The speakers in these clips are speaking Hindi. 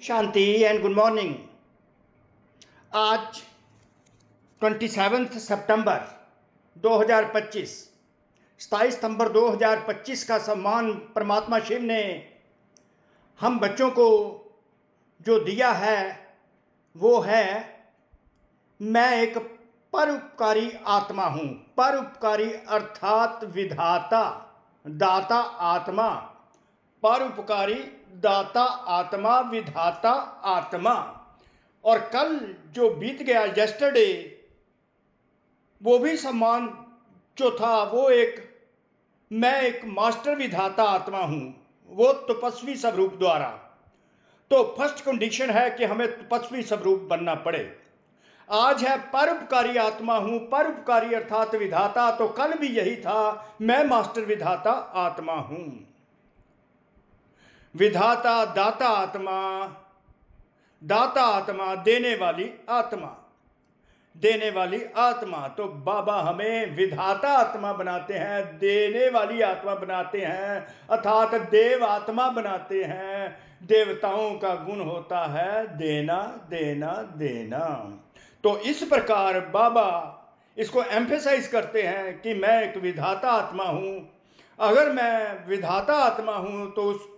Shanti and good morning. आज 27 सितंबर 2025 27 सितंबर 2025 का सम्मान परमात्मा शिव ने हम बच्चों को जो दिया है वो है मैं एक परोपकारी आत्मा हूं। परोपकारी अर्थात विधाता, दाता आत्मा। परोपकारी, दाता आत्मा, विधाता आत्मा। और कल जो बीत गया यस्टरडे, वो भी सम्मान जो था वो मैं एक मास्टर विधाता आत्मा हूं, वो तपस्वी स्वरूप द्वारा। तो फर्स्ट कंडीशन है कि हमें तपस्वी स्वरूप बनना पड़े। आज है परोपकारी आत्मा हूं, परोपकारी अर्थात विधाता। तो कल भी यही था, मैं मास्टर विधाता आत्मा हूं। विधाता, दाता आत्मा, दाता आत्मा, देने वाली आत्मा, देने वाली आत्मा। तो बाबा हमें विधाता आत्मा बनाते हैं, देने वाली आत्मा बनाते हैं, अर्थात देव आत्मा बनाते हैं। देवताओं का गुण होता है देना, देना, देना। तो इस प्रकार बाबा इसको एम्फेसाइज करते हैं कि मैं एक विधाता आत्मा हूं। अगर मैं विधाता आत्मा हूं तो उसको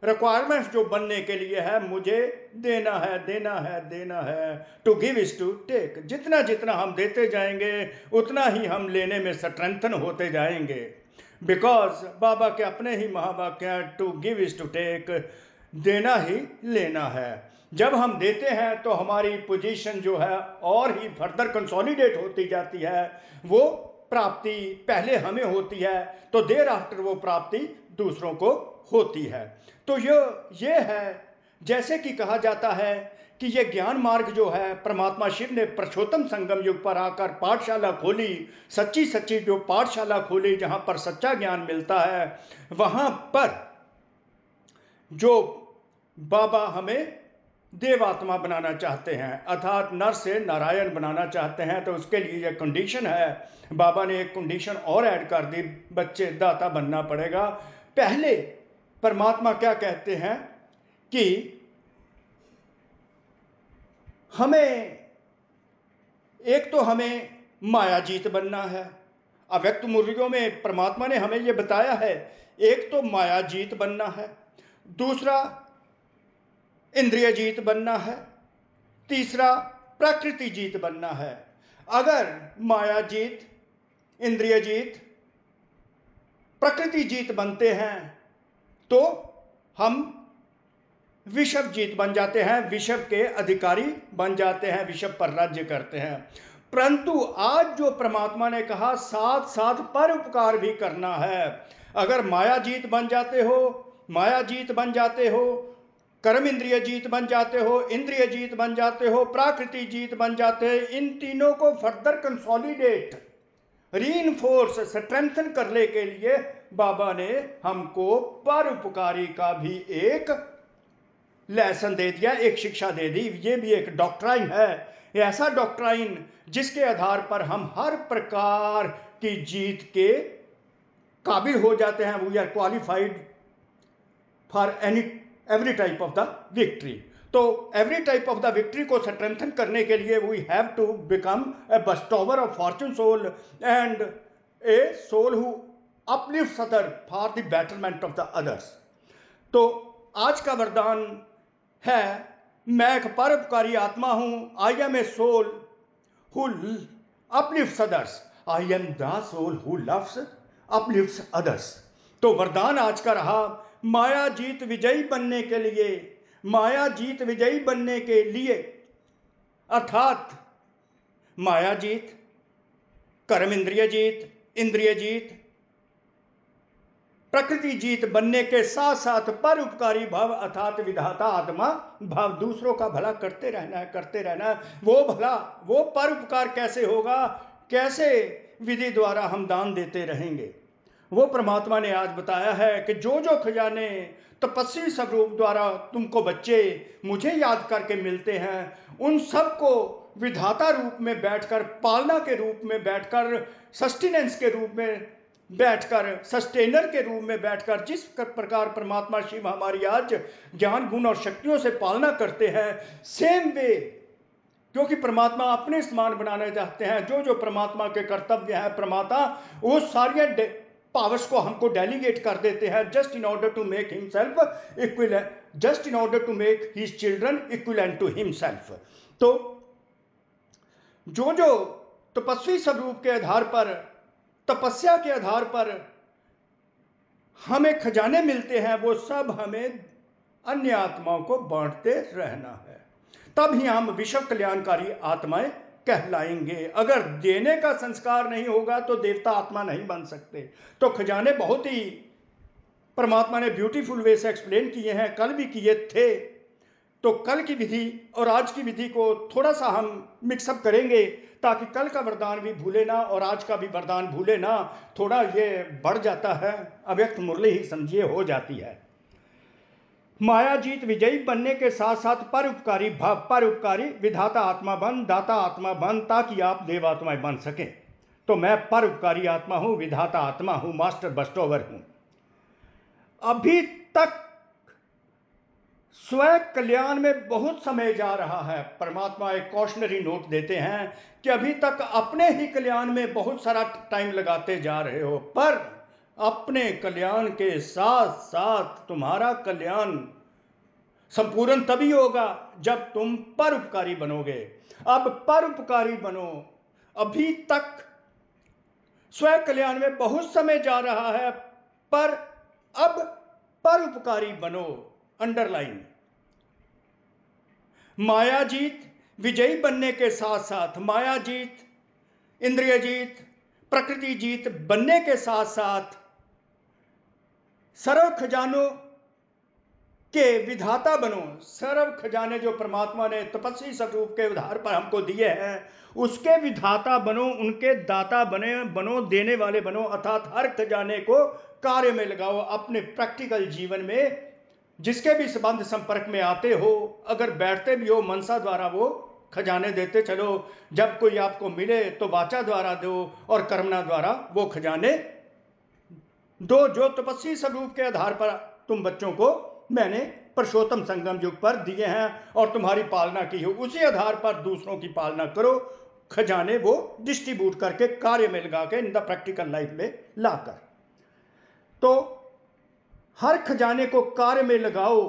रिक्वायरमेंट्स जो बनने के लिए है, मुझे देना है, देना है, देना है। To give is to take. जितना जितना हम देते जाएंगे उतना ही हम लेने में स्ट्रेंथन होते जाएंगे। बिकॉज बाबा के अपने ही महावाक्य हैं, to give is to take, देना ही लेना है। जब हम देते हैं तो हमारी पोजीशन जो है और ही फर्दर कंसोलिडेट होती जाती है। वो प्राप्ति पहले हमें होती है तो देर आफ्टर वो प्राप्ति दूसरों को होती है। तो ये है, जैसे कि कहा जाता है कि ये ज्ञान मार्ग जो है परमात्मा शिव ने पुरुषोत्तम संगम युग पर आकर पाठशाला खोली, सच्ची सच्ची जो पाठशाला खोली जहां पर सच्चा ज्ञान मिलता है। वहां पर जो बाबा हमें देवात्मा बनाना चाहते हैं, अर्थात नर से नारायण बनाना चाहते हैं, तो उसके लिए यह कंडीशन है। बाबा ने एक कंडीशन और ऐड कर दी, बच्चे दाता बनना पड़ेगा। पहले परमात्मा क्या कहते हैं कि हमें एक तो हमें मायाजीत बनना है। अव्यक्त मुरलियों में परमात्मा ने हमें यह बताया है, एक तो मायाजीत बनना है, दूसरा इंद्रिय जीत बनना है, तीसरा प्रकृति जीत बनना है। अगर माया जीत, इंद्रिय जीत, प्रकृति जीत बनते हैं तो हम विषव जीत बन जाते हैं, विषव के अधिकारी बन जाते हैं, विषव पर राज्य करते हैं। परंतु आज जो परमात्मा ने कहा, साथ साथ परोपकार भी करना है। अगर माया जीत बन जाते हो, माया जीत बन जाते हो, कर्म इंद्रिय जीत बन जाते हो, इंद्रिय जीत बन जाते हो, प्राकृति जीत बन जाते हैं, इन तीनों को फर्दर कंसोलिडेट, रीइंफोर्स, स्ट्रेंथन करने के लिए बाबा ने हमको परोपकारी का भी एक लेसन दे दिया, एक शिक्षा दे दी। ये भी एक डॉक्ट्राइन है, ऐसा डॉक्ट्राइन जिसके आधार पर हम हर प्रकार की जीत के काबिल हो जाते हैं। We are qualified for every type of the victory. तो every type of the victory को स्ट्रेंथन करने के लिए we have to become a bestower of fortune soul and a soul who uplifts other for the betterment of the others. तो आज का वरदान है, मैं एक परोपकारी आत्मा हूं। I am a soul who uplifts others. I am the soul who loves uplifts others. तो वरदान आज का रहा, माया जीत विजयी बनने के लिए, माया जीत विजयी बनने के लिए, अर्थात माया जीत, कर्म इंद्रिय जीत, इंद्रिय जीत, प्रकृति जीत बनने के साथ साथ परोपकारी भाव अर्थात विधाता आत्मा भाव, दूसरों का भला करते रहना है, करते रहना है। वो भला, वो परोपकार कैसे होगा, कैसे विधि द्वारा हम दान देते रहेंगे, वो परमात्मा ने आज बताया है कि जो जो खजाने तपस्वी स्वरूप द्वारा तुमको बच्चे मुझे याद करके मिलते हैं, उन सबको विधाता रूप में बैठकर, पालना के रूप में बैठकर, सस्टेनेंस के रूप में बैठकर, सस्टेनर के रूप में बैठकर जिस प्रकार परमात्मा शिव हमारी आज ज्ञान गुण और शक्तियों से पालना करते हैं, सेम वे, क्योंकि परमात्मा अपने समान बनाना चाहते हैं, जो जो परमात्मा के कर्तव्य है प्रमाता वो सारी पावर्स को हमको डेलीगेट कर देते हैं, just in order to make himself equivalent, just in order to make his children equivalent to himself. तो जो जो तपस्वी स्वरूप के आधार पर, तपस्या के आधार पर हमें खजाने मिलते हैं, वो सब हमें अन्य आत्माओं को बांटते रहना है, तब ही हम विश्व कल्याणकारी आत्माएं कहलाएंगे। अगर देने का संस्कार नहीं होगा तो देवता आत्मा नहीं बन सकते। तो खजाने बहुत ही परमात्मा ने ब्यूटीफुल वे से एक्सप्लेन किए हैं, कल भी किए थे। तो कल की विधि और आज की विधि को थोड़ा सा हम मिक्सअप करेंगे, ताकि कल का वरदान भी भूले ना और आज का भी वरदान भूले ना। थोड़ा ये बढ़ जाता है, अव्यक्त मुरली ही समझिए हो जाती है। माया जीत विजयी बनने के साथ साथ परोपकारी भाव, परोपकारी विधाता आत्मा बन, दाता आत्मा बन, ताकि आप देवात्माएं बन सकें। तो मैं परोपकारी आत्मा हूं, विधाता आत्मा हूं, मास्टर बस्टोवर हूं। अभी तक स्वयं कल्याण में बहुत समय जा रहा है। परमात्मा एक कॉशनरी नोट देते हैं कि अभी तक अपने ही कल्याण में बहुत सारा टाइम लगाते जा रहे हो, पर अपने कल्याण के साथ साथ तुम्हारा कल्याण संपूर्ण तभी होगा जब तुम परोपकारी बनोगे। अब परोपकारी बनो। अभी तक स्वयं कल्याण में बहुत समय जा रहा है, पर अब परोपकारी बनो। अंडरलाइन, माया जीत विजयी बनने के साथ साथ, माया जीत, इंद्रिय जीत, प्रकृति जीत बनने के साथ साथ सर्व खजानों के विधाता बनो। सर्व खजाने जो परमात्मा ने तपस्वी स्वरूप के आधार पर हमको दिए हैं, उसके विधाता बनो, उनके दाता बनो, देने वाले बनो। अर्थात हर खजाने को कार्य में लगाओ अपने प्रैक्टिकल जीवन में। जिसके भी संबंध संपर्क में आते हो, अगर बैठते भी हो मनसा द्वारा वो खजाने देते चलो। जब कोई आपको मिले तो वाचा द्वारा दो और कर्मणा द्वारा वो खजाने दो, जो तपस्वी स्वरूप के आधार पर तुम बच्चों को मैंने पुरुषोत्तम संगम युग पर दिए हैं और तुम्हारी पालना की हो, उसी आधार पर दूसरों की पालना करो। खजाने वो डिस्ट्रीब्यूट करके कार्य में लगा के इन द प्रैक्टिकल लाइफ में लाकर, तो हर खजाने को कार्य में लगाओ,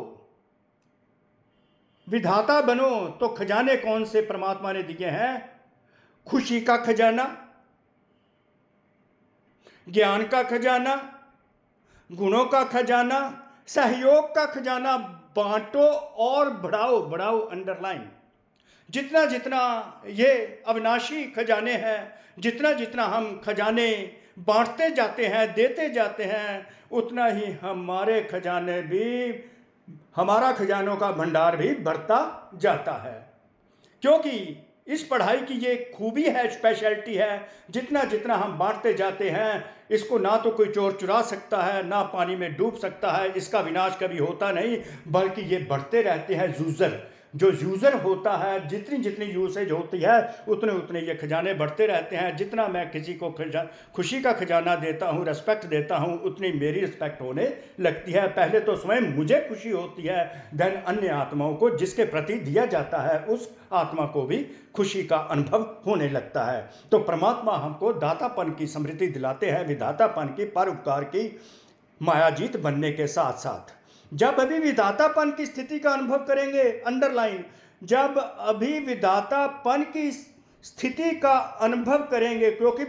विधाता बनो। तो खजाने कौन से परमात्मा ने दिए हैं? खुशी का खजाना, ज्ञान का खजाना, गुणों का खजाना, सहयोग का खजाना। बांटो और बढ़ाओ, बढ़ाओ अंडरलाइन। जितना जितना ये अविनाशी खजाने हैं, जितना जितना हम खजाने बांटते जाते हैं, देते जाते हैं, उतना ही हमारे खजाने भी, हमारा खजानों का भंडार भी बढ़ता जाता है। क्योंकि इस पढ़ाई की ये खूबी है, स्पेशलिटी है, जितना जितना हम बांटते जाते हैं, इसको ना तो कोई चोर चुरा सकता है, ना पानी में डूब सकता है, इसका विनाश कभी होता नहीं, बल्कि ये बढ़ते रहते हैं। जो यूज़र होता है, जितनी जितनी यूसेज होती है, उतने उतने ये खजाने बढ़ते रहते हैं। जितना मैं किसी को खुशी का खजाना देता हूँ, रेस्पेक्ट देता हूँ, उतनी मेरी रिस्पेक्ट होने लगती है। पहले तो स्वयं मुझे खुशी होती है, देन अन्य आत्माओं को जिसके प्रति दिया जाता है, उस आत्मा को भी खुशी का अनुभव होने लगता है। तो परमात्मा हमको दातापन की स्मृति दिलाते हैं, विधातापन की, परोपकार की, मायाजीत बनने के साथ साथ। जब अभी विधातापन की स्थिति का अनुभव करेंगे, अंडरलाइन, जब अभी विधातापन की स्थिति का अनुभव करेंगे, क्योंकि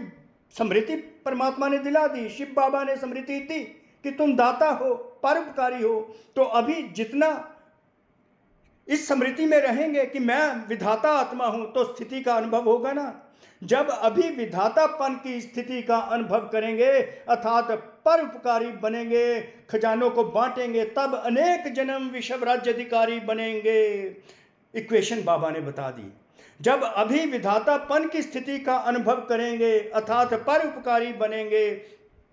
स्मृति परमात्मा ने दिला दी, शिव बाबा ने स्मृति दी कि तुम दाता हो, परोपकारी हो। तो अभी जितना इस स्मृति में रहेंगे कि मैं विधाता आत्मा हूं, तो स्थिति का अनुभव होगा ना। जब अभी विधातापन की स्थिति का अनुभव करेंगे, अर्थात परोपकारी बनेंगे, खजानों को बांटेंगे, तब अनेक जन्म विश्व राज्य अधिकारी बनेंगे। इक्वेशन बाबा ने बता दी। जब अभी विधातापन की स्थिति का अनुभव करेंगे, अर्थात परोपकारी बनेंगे,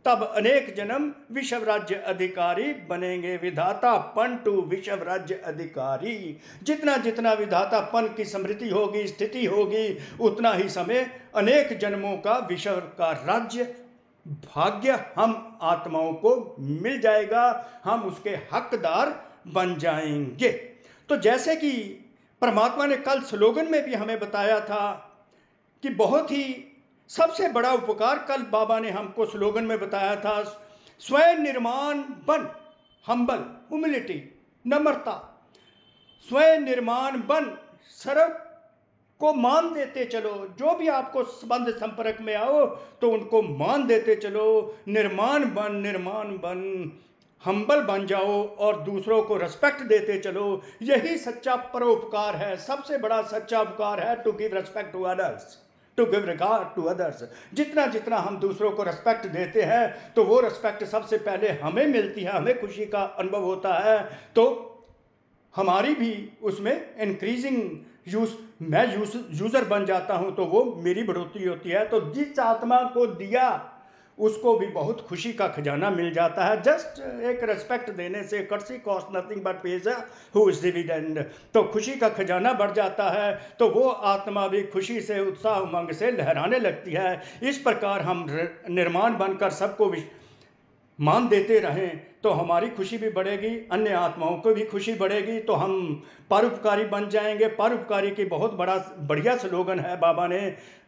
तब अनेक जन्म विश्व राज्य अधिकारी बनेंगे। विधातापन टू विश्व राज्य अधिकारी। जितना जितना विधातापन की स्मृति होगी, स्थिति होगी, उतना ही समय अनेक जन्मों का विश्व का राज्य भाग्य हम आत्माओं को मिल जाएगा, हम उसके हकदार बन जाएंगे। तो जैसे कि परमात्मा ने कल स्लोगन में भी हमें बताया था कि बहुत ही सबसे बड़ा उपकार कल बाबा ने हमको स्लोगन में बताया था, स्वयं निर्माण बन, हम्बल, ह्यूमिलिटी, नम्रता, स्वयं निर्माण बन, सर्व को मान देते चलो, जो भी आपको संबंध संपर्क में आओ तो उनको मान देते चलो, निर्माण बन, हम्बल बन जाओ और दूसरों को रिस्पेक्ट देते चलो। यही सच्चा परोपकार है, सबसे बड़ा सच्चा उपकार है, to give respect to others, to give regard to others. जितना जितना हम दूसरों को रिस्पेक्ट देते हैं तो वो रिस्पेक्ट सबसे पहले हमें मिलती है, हमें खुशी का अनुभव होता है, तो हमारी भी उसमें इंक्रीजिंग मैं यूजर बन जाता हूं तो वो मेरी बढ़ोतरी होती है। तो जिस आत्मा को दिया उसको भी बहुत खुशी का खजाना मिल जाता है। जस्ट एक रिस्पेक्ट देने से, courtesy cost nothing but pays huge dividend, तो खुशी का खजाना बढ़ जाता है, तो वो आत्मा भी खुशी से, उत्साह उमंग से लहराने लगती है। इस प्रकार हम निर्माण बनकर सबको मान देते रहें तो हमारी खुशी भी बढ़ेगी, अन्य आत्माओं को भी खुशी बढ़ेगी, तो हम परोपकारी बन जाएंगे। परोपकारी की बहुत बढ़िया स्लोगन है, बाबा ने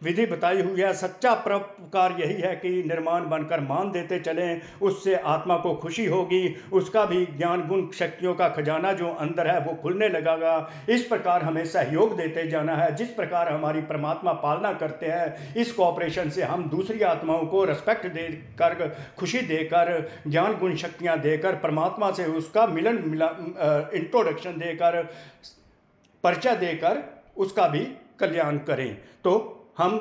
विधि बताई हुई है। सच्चा परोपकार यही है कि निर्माण बनकर मान देते चलें, उससे आत्मा को खुशी होगी, उसका भी ज्ञान गुण शक्तियों का खजाना जो अंदर है वो खुलने लगेगा। इस प्रकार हमें सहयोग देते जाना है। जिस प्रकार हमारी परमात्मा पालना करते हैं, इस कोऑपरेशन से हम दूसरी आत्माओं को रिस्पेक्ट देकर, खुशी देकर, ज्ञान गुण शक्तियां देकर, परमात्मा से उसका इंट्रोडक्शन देकर, परिचय देकर उसका भी कल्याण करें, तो हम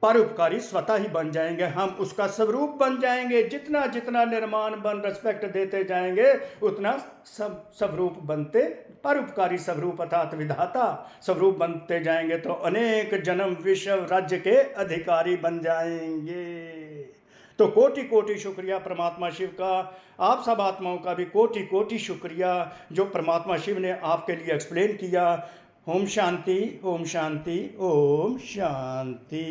परोपकारी स्वतः ही बन जाएंगे, हम उसका स्वरूप बन जाएंगे। जितना जितना निर्माण बन रिस्पेक्ट देते जाएंगे उतना स्वरूप बनते, परोपकारी स्वरूप अर्थात विधाता स्वरूप बनते जाएंगे, तो अनेक जन्म विश्व राज्य के अधिकारी बन जाएंगे। तो कोटि कोटि शुक्रिया परमात्मा शिव का, आप सब आत्माओं का भी कोटि कोटि शुक्रिया जो परमात्मा शिव ने आपके लिए एक्सप्लेन किया। ओम शांति, ओम शांति, ओम शांति।